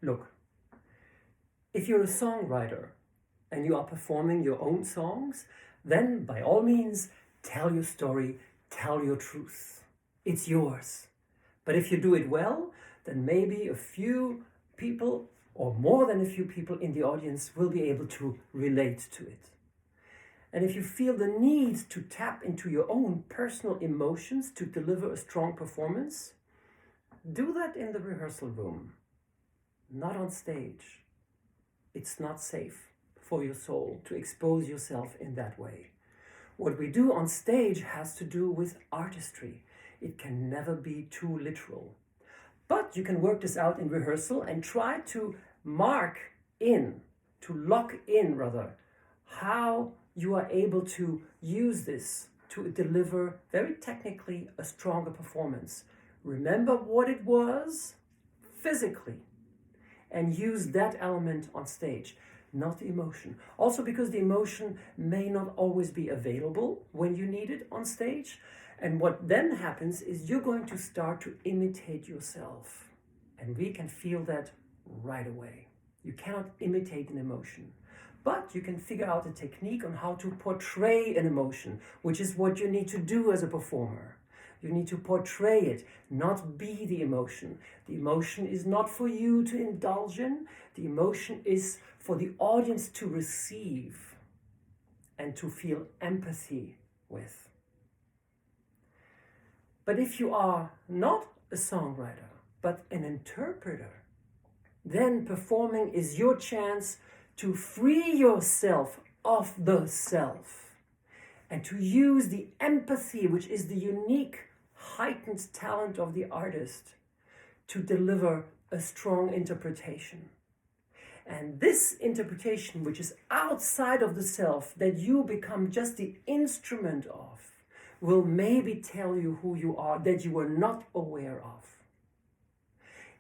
Look, if you're a songwriter and you are performing your own songs, then by all means, tell your story, tell your truth. It's yours. But if you do it well, then maybe a few people or more than a few people in the audience will be able to relate to it. And if you feel the need to tap into your own personal emotions to deliver a strong performance, do that in the rehearsal room, not on stage. It's not safe for your soul to expose yourself in that way. What we do on stage has to do with artistry. It can never be too literal. But you can work this out in rehearsal and try to lock in, how you are able to use this to deliver very technically a stronger performance. Remember what it was physically and use that element on stage, not the emotion. Also because the emotion may not always be available when you need it on stage. And what then happens is you're going to start to imitate yourself. And we can feel that right away. You cannot imitate an emotion. But you can figure out a technique on how to portray an emotion, which is what you need to do as a performer. You need to portray it, not be the emotion. The emotion is not for you to indulge in. The emotion is for the audience to receive and to feel empathy with. But if you are not a songwriter, but an interpreter, then performing is your chance to free yourself of the self and to use the empathy, which is the unique, heightened talent of the artist, to deliver a strong interpretation. And this interpretation, which is outside of the self, that you become just the instrument of, will maybe tell you who you are that you were not aware of.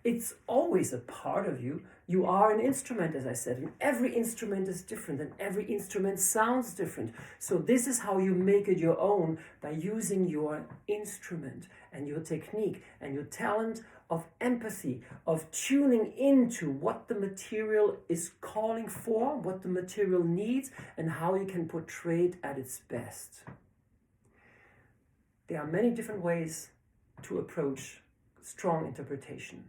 It's always a part of you. You are an instrument, as I said, and every instrument is different and every instrument sounds different. So this is how you make it your own, by using your instrument and your technique and your talent of empathy, of tuning into what the material is calling for, what the material needs, and how you can portray it at its best. There are many different ways to approach strong interpretation.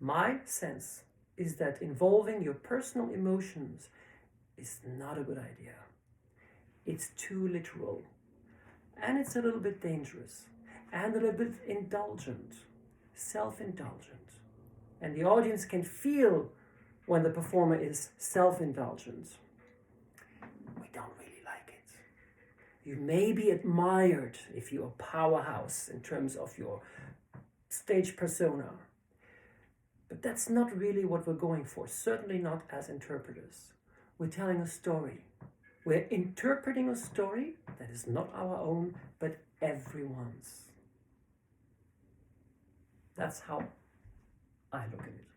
My sense is that involving your personal emotions is not a good idea. It's too literal, and it's a little bit dangerous, and a little bit indulgent, self-indulgent. And the audience can feel when the performer is self-indulgent. We don't really like it. You may be admired if you're a powerhouse in terms of your stage persona. But that's not really what we're going for, certainly not as interpreters. We're telling a story. We're interpreting a story that is not our own, but everyone's. That's how I look at it.